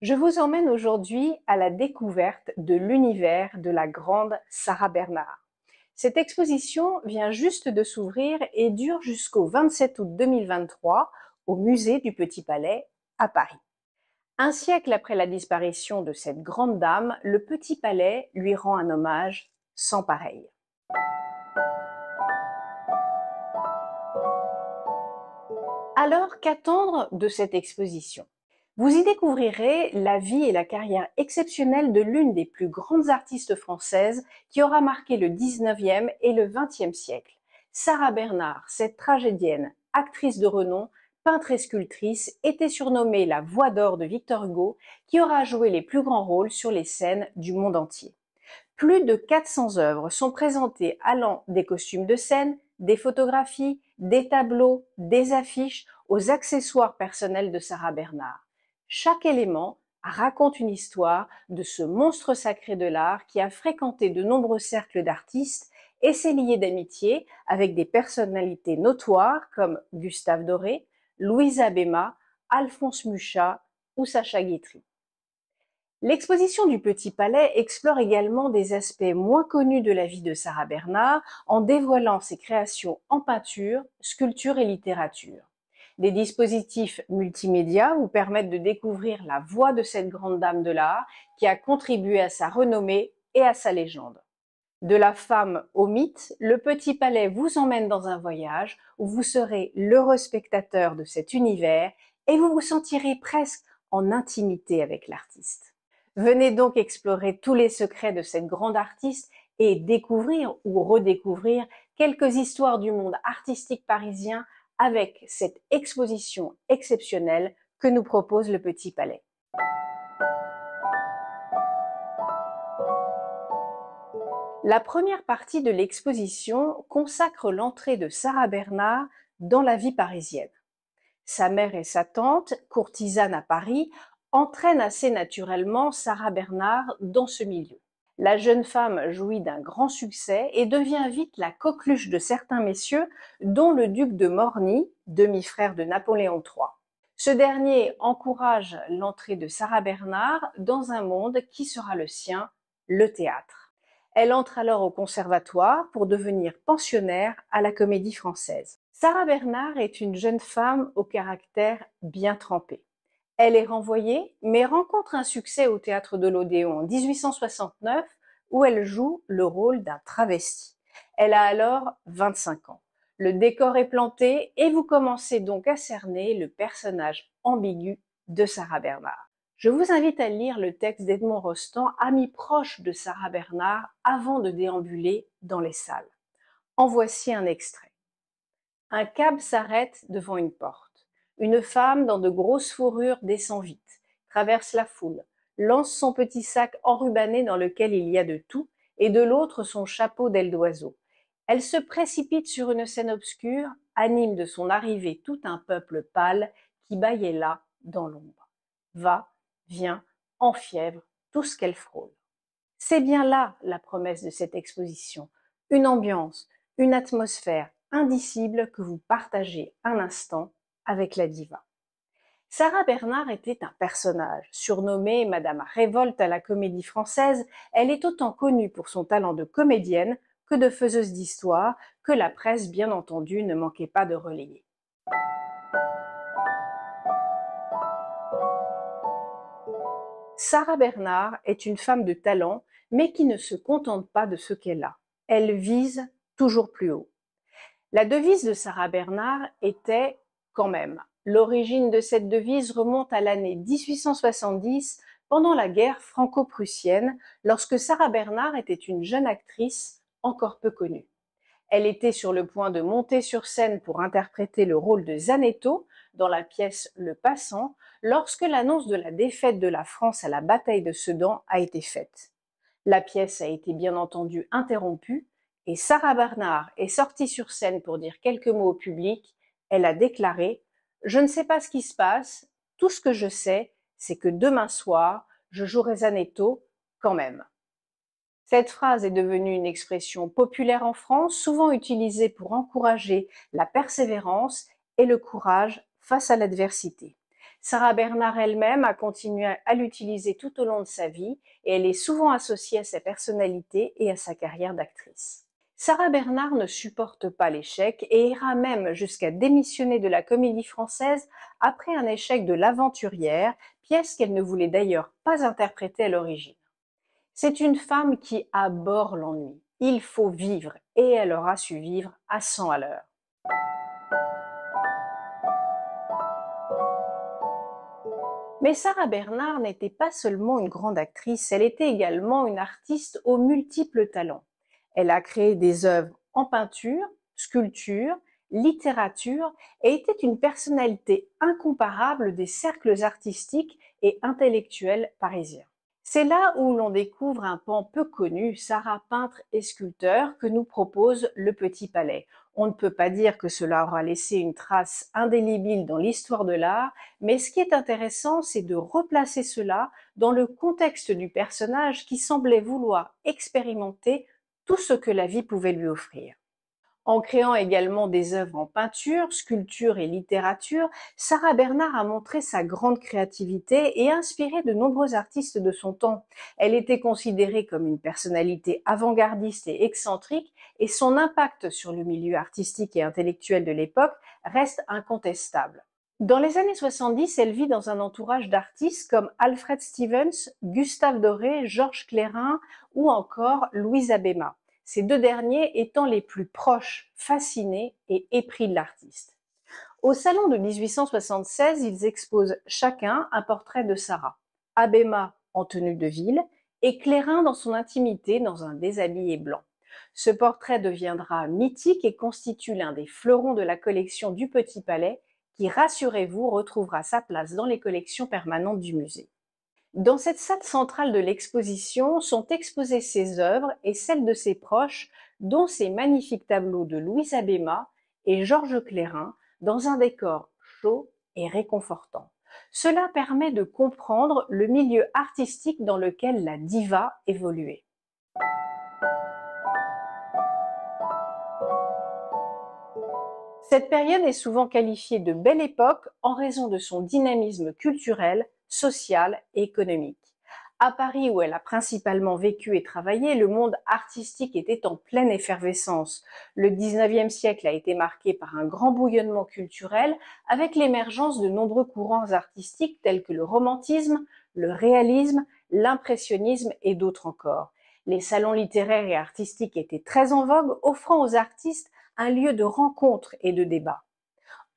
Je vous emmène aujourd'hui à la découverte de l'univers de la grande Sarah Bernhardt. Cette exposition vient juste de s'ouvrir et dure jusqu'au 27 août 2023 au musée du Petit Palais à Paris. Un siècle après la disparition de cette grande dame, le Petit Palais lui rend un hommage sans pareil. Alors, qu'attendre de cette exposition? Vous y découvrirez la vie et la carrière exceptionnelle de l'une des plus grandes artistes françaises qui aura marqué le 19e et le 20e siècle. Sarah Bernhardt, cette tragédienne, actrice de renom, peintre et sculptrice, était surnommée la Voix d'or de Victor Hugo, qui aura joué les plus grands rôles sur les scènes du monde entier. Plus de 400 œuvres sont présentées allant des costumes de scène, des photographies, des tableaux, des affiches, aux accessoires personnels de Sarah Bernhardt. Chaque élément raconte une histoire de ce monstre sacré de l'art qui a fréquenté de nombreux cercles d'artistes et s'est lié d'amitié avec des personnalités notoires comme Gustave Doré, Louisa Béma, Alphonse Mucha ou Sacha Guitry. L'exposition du Petit Palais explore également des aspects moins connus de la vie de Sarah Bernhardt en dévoilant ses créations en peinture, sculpture et littérature. Des dispositifs multimédia vous permettent de découvrir la voix de cette grande dame de l'art qui a contribué à sa renommée et à sa légende. De la femme au mythe, le Petit Palais vous emmène dans un voyage où vous serez l'heureux spectateur de cet univers et vous vous sentirez presque en intimité avec l'artiste. Venez donc explorer tous les secrets de cette grande artiste et découvrir ou redécouvrir quelques histoires du monde artistique parisien avec cette exposition exceptionnelle que nous propose le Petit Palais. La première partie de l'exposition consacre l'entrée de Sarah Bernhardt dans la vie parisienne. Sa mère et sa tante, courtisanes à Paris, entraîne assez naturellement Sarah Bernhardt dans ce milieu. La jeune femme jouit d'un grand succès et devient vite la coqueluche de certains messieurs, dont le duc de Morny, demi-frère de Napoléon III. Ce dernier encourage l'entrée de Sarah Bernhardt dans un monde qui sera le sien, le théâtre. Elle entre alors au conservatoire pour devenir pensionnaire à la Comédie Française. Sarah Bernhardt est une jeune femme au caractère bien trempé. Elle est renvoyée, mais rencontre un succès au théâtre de l'Odéon en 1869, où elle joue le rôle d'un travesti. Elle a alors 25 ans. Le décor est planté et vous commencez donc à cerner le personnage ambigu de Sarah Bernhardt. Je vous invite à lire le texte d'Edmond Rostand, ami proche de Sarah Bernhardt, avant de déambuler dans les salles. En voici un extrait. Un cab s'arrête devant une porte. Une femme dans de grosses fourrures descend vite, traverse la foule, lance son petit sac enrubanné dans lequel il y a de tout, et de l'autre son chapeau d'aile d'oiseau. Elle se précipite sur une scène obscure, anime de son arrivée tout un peuple pâle qui bâillait là, dans l'ombre. Va, vient, en fièvre, tout ce qu'elle frôle. C'est bien là la promesse de cette exposition. Une ambiance, une atmosphère indicible que vous partagez un instant avec la diva. Sarah Bernhardt était un personnage. Surnommée Madame Révolte à la Comédie Française, elle est autant connue pour son talent de comédienne que de faiseuse d'histoire, que la presse, bien entendu, ne manquait pas de relayer. Sarah Bernhardt est une femme de talent, mais qui ne se contente pas de ce qu'elle a. Elle vise toujours plus haut. La devise de Sarah Bernhardt était « quand même ». L'origine de cette devise remonte à l'année 1870, pendant la guerre franco-prussienne, lorsque Sarah Bernhardt était une jeune actrice encore peu connue. Elle était sur le point de monter sur scène pour interpréter le rôle de Zanetto dans la pièce Le Passant, lorsque l'annonce de la défaite de la France à la bataille de Sedan a été faite. La pièce a été bien entendu interrompue et Sarah Bernhardt est sortie sur scène pour dire quelques mots au public. Elle a déclaré « Je ne sais pas ce qui se passe, tout ce que je sais, c'est que demain soir, je jouerai Zanetto quand même ». Cette phrase est devenue une expression populaire en France, souvent utilisée pour encourager la persévérance et le courage face à l'adversité. Sarah Bernhardt elle-même a continué à l'utiliser tout au long de sa vie et elle est souvent associée à sa personnalité et à sa carrière d'actrice. Sarah Bernhardt ne supporte pas l'échec et ira même jusqu'à démissionner de la Comédie Française après un échec de L'Aventurière, pièce qu'elle ne voulait d'ailleurs pas interpréter à l'origine. C'est une femme qui abhorre l'ennui. Il faut vivre et elle aura su vivre à 100 à l'heure. Mais Sarah Bernhardt n'était pas seulement une grande actrice, elle était également une artiste aux multiples talents. Elle a créé des œuvres en peinture, sculpture, littérature et était une personnalité incomparable des cercles artistiques et intellectuels parisiens. C'est là où l'on découvre un pan peu connu, Sarah peintre et sculpteur, que nous propose Le Petit Palais. On ne peut pas dire que cela aura laissé une trace indélébile dans l'histoire de l'art, mais ce qui est intéressant, c'est de replacer cela dans le contexte du personnage qui semblait vouloir expérimenter tout ce que la vie pouvait lui offrir. En créant également des œuvres en peinture, sculpture et littérature, Sarah Bernhardt a montré sa grande créativité et inspiré de nombreux artistes de son temps. Elle était considérée comme une personnalité avant-gardiste et excentrique et son impact sur le milieu artistique et intellectuel de l'époque reste incontestable. Dans les années 70, elle vit dans un entourage d'artistes comme Alfred Stevens, Gustave Doré, Georges Clérin ou encore Louise Abéma. Ces deux derniers étant les plus proches, fascinés et épris de l'artiste. Au salon de 1876, ils exposent chacun un portrait de Sarah, Abéma en tenue de ville et Clérin dans son intimité dans un déshabillé blanc. Ce portrait deviendra mythique et constitue l'un des fleurons de la collection du Petit Palais qui, rassurez-vous, retrouvera sa place dans les collections permanentes du musée. Dans cette salle centrale de l'exposition sont exposées ses œuvres et celles de ses proches, dont ces magnifiques tableaux de Louise Abéma et Georges Clérin, dans un décor chaud et réconfortant. Cela permet de comprendre le milieu artistique dans lequel la diva évoluait. Cette période est souvent qualifiée de belle époque en raison de son dynamisme culturel, social et économique. À Paris, où elle a principalement vécu et travaillé, le monde artistique était en pleine effervescence. Le 19e siècle a été marqué par un grand bouillonnement culturel avec l'émergence de nombreux courants artistiques tels que le romantisme, le réalisme, l'impressionnisme et d'autres encore. Les salons littéraires et artistiques étaient très en vogue, offrant aux artistes un lieu de rencontre et de débat.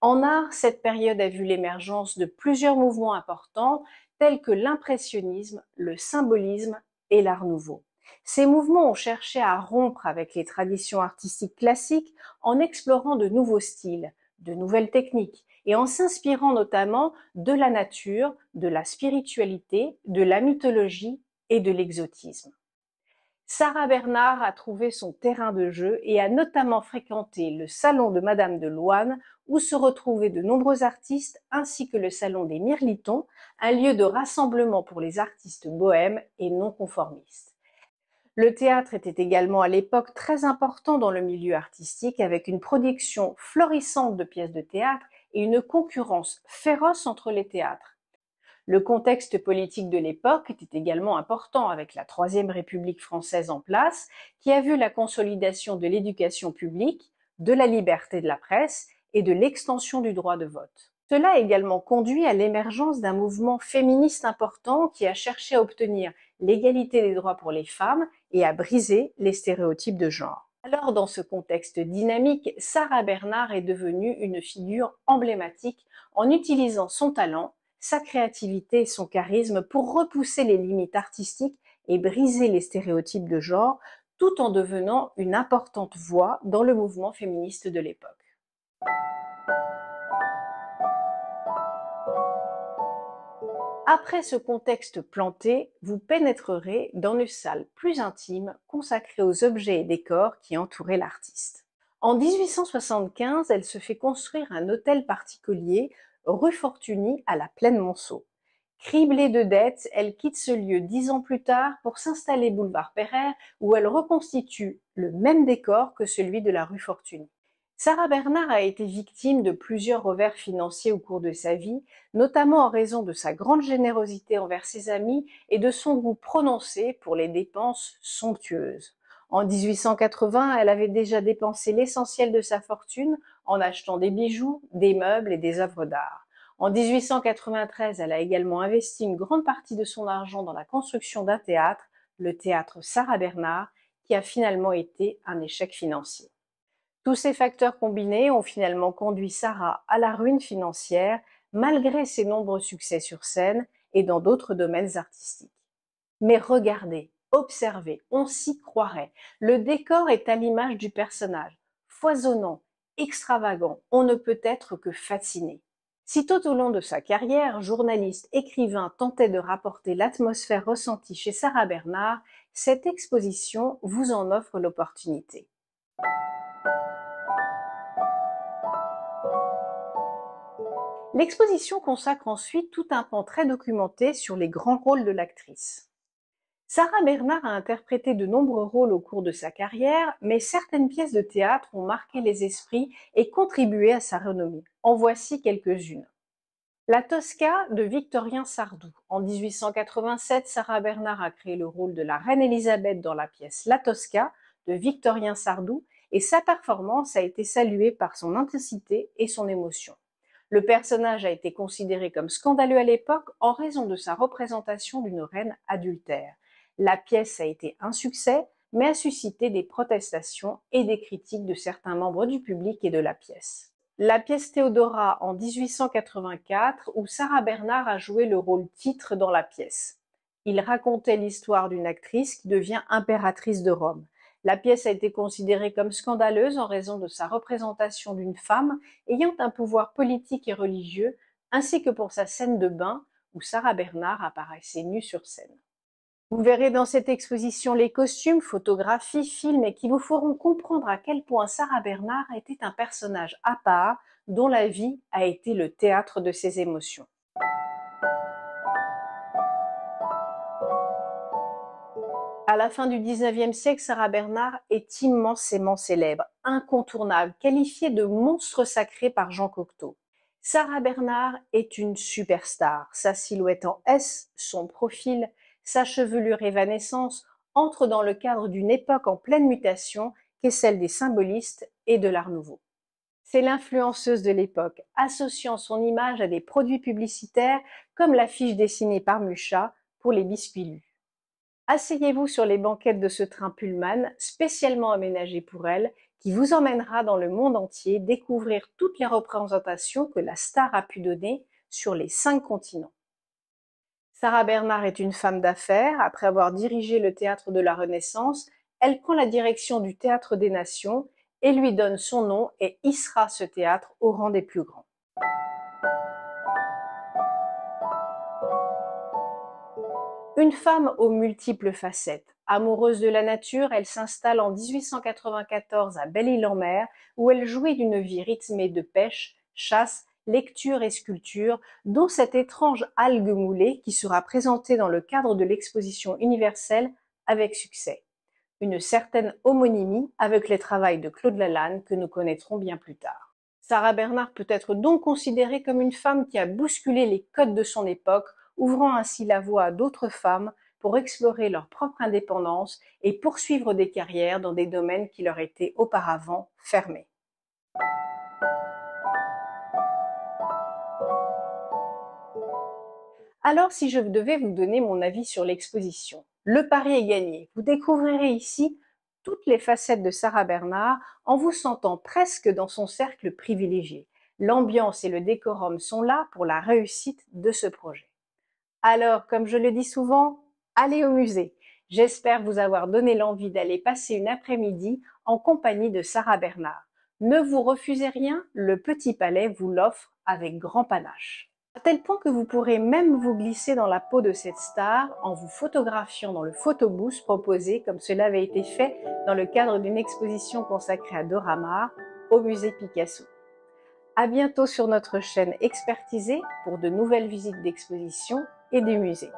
En art, cette période a vu l'émergence de plusieurs mouvements importants tels que l'impressionnisme, le symbolisme et l'art nouveau. Ces mouvements ont cherché à rompre avec les traditions artistiques classiques en explorant de nouveaux styles, de nouvelles techniques et en s'inspirant notamment de la nature, de la spiritualité, de la mythologie et de l'exotisme. Sarah Bernhardt a trouvé son terrain de jeu et a notamment fréquenté le salon de Madame de Loane où se retrouvaient de nombreux artistes ainsi que le salon des Mirlitons, un lieu de rassemblement pour les artistes bohèmes et non conformistes. Le théâtre était également à l'époque très important dans le milieu artistique avec une production florissante de pièces de théâtre et une concurrence féroce entre les théâtres. Le contexte politique de l'époque était également important avec la Troisième République française en place, qui a vu la consolidation de l'éducation publique, de la liberté de la presse et de l'extension du droit de vote. Cela a également conduit à l'émergence d'un mouvement féministe important qui a cherché à obtenir l'égalité des droits pour les femmes et à briser les stéréotypes de genre. Alors, dans ce contexte dynamique, Sarah Bernhardt est devenue une figure emblématique en utilisant son talent, sa créativité et son charisme pour repousser les limites artistiques et briser les stéréotypes de genre, tout en devenant une importante voix dans le mouvement féministe de l'époque. Après ce contexte planté, vous pénétrerez dans une salle plus intime consacrée aux objets et décors qui entouraient l'artiste. En 1875, elle se fait construire un hôtel particulier rue Fortuny à la Plaine-Monceau. Criblée de dettes, elle quitte ce lieu 10 ans plus tard pour s'installer boulevard Pereire où elle reconstitue le même décor que celui de la rue Fortuny. Sarah Bernhardt a été victime de plusieurs revers financiers au cours de sa vie, notamment en raison de sa grande générosité envers ses amis et de son goût prononcé pour les dépenses somptueuses. En 1880, elle avait déjà dépensé l'essentiel de sa fortune en achetant des bijoux, des meubles et des œuvres d'art. En 1893, elle a également investi une grande partie de son argent dans la construction d'un théâtre, le théâtre Sarah Bernhardt, qui a finalement été un échec financier. Tous ces facteurs combinés ont finalement conduit Sarah à la ruine financière, malgré ses nombreux succès sur scène et dans d'autres domaines artistiques. Mais regardez, observez, on s'y croirait. Le décor est à l'image du personnage, foisonnant, extravagant, on ne peut être que fasciné. Si tout au long de sa carrière, journaliste, écrivain tentait de rapporter l'atmosphère ressentie chez Sarah Bernhardt, cette exposition vous en offre l'opportunité. L'exposition consacre ensuite tout un pan très documenté sur les grands rôles de l'actrice. Sarah Bernhardt a interprété de nombreux rôles au cours de sa carrière, mais certaines pièces de théâtre ont marqué les esprits et contribué à sa renommée. En voici quelques-unes. La Tosca de Victorien Sardou. En 1887, Sarah Bernhardt a créé le rôle de la reine Élisabeth dans la pièce La Tosca de Victorien Sardou et sa performance a été saluée par son intensité et son émotion. Le personnage a été considéré comme scandaleux à l'époque en raison de sa représentation d'une reine adultère. La pièce a été un succès, mais a suscité des protestations et des critiques de certains membres du public et de la pièce. La pièce Théodora en 1884, où Sarah Bernhardt a joué le rôle titre dans la pièce. Il racontait l'histoire d'une actrice qui devient impératrice de Rome. La pièce a été considérée comme scandaleuse en raison de sa représentation d'une femme ayant un pouvoir politique et religieux, ainsi que pour sa scène de bain où Sarah Bernhardt apparaissait nue sur scène. Vous verrez dans cette exposition les costumes, photographies, films qui vous feront comprendre à quel point Sarah Bernhardt était un personnage à part dont la vie a été le théâtre de ses émotions. À la fin du XIXe siècle, Sarah Bernhardt est immensément célèbre, incontournable, qualifiée de monstre sacré par Jean Cocteau. Sarah Bernhardt est une superstar. Sa silhouette en S, son profil, sa chevelure évanescence entrent dans le cadre d'une époque en pleine mutation qu'est celle des symbolistes et de l'Art nouveau. C'est l'influenceuse de l'époque, associant son image à des produits publicitaires comme l'affiche dessinée par Mucha pour les biscuits Lu. Asseyez-vous sur les banquettes de ce train Pullman, spécialement aménagé pour elle, qui vous emmènera dans le monde entier découvrir toutes les représentations que la star a pu donner sur les 5 continents. Sarah Bernhardt est une femme d'affaires. Après avoir dirigé le théâtre de la Renaissance, elle prend la direction du Théâtre des Nations et lui donne son nom et hissera ce théâtre au rang des plus grands. Une femme aux multiples facettes. Amoureuse de la nature, elle s'installe en 1894 à Belle-Île-en-Mer, où elle jouit d'une vie rythmée de pêche, chasse, lecture et sculpture, dont cette étrange algue moulée qui sera présentée dans le cadre de l'exposition universelle avec succès. Une certaine homonymie avec les travaux de Claude Lalanne que nous connaîtrons bien plus tard. Sarah Bernhardt peut être donc considérée comme une femme qui a bousculé les codes de son époque, ouvrant ainsi la voie à d'autres femmes pour explorer leur propre indépendance et poursuivre des carrières dans des domaines qui leur étaient auparavant fermés. Alors, si je devais vous donner mon avis sur l'exposition, le pari est gagné. Vous découvrirez ici toutes les facettes de Sarah Bernhardt en vous sentant presque dans son cercle privilégié. L'ambiance et le décorum sont là pour la réussite de ce projet. Alors, comme je le dis souvent, allez au musée. J'espère vous avoir donné l'envie d'aller passer une après-midi en compagnie de Sarah Bernhardt. Ne vous refusez rien, le Petit Palais vous l'offre avec grand panache. À tel point que vous pourrez même vous glisser dans la peau de cette star en vous photographiant dans le photobooth proposé comme cela avait été fait dans le cadre d'une exposition consacrée à Dora Maar au musée Picasso. À bientôt sur notre chaîne Expertisée pour de nouvelles visites d'expositions et des musées.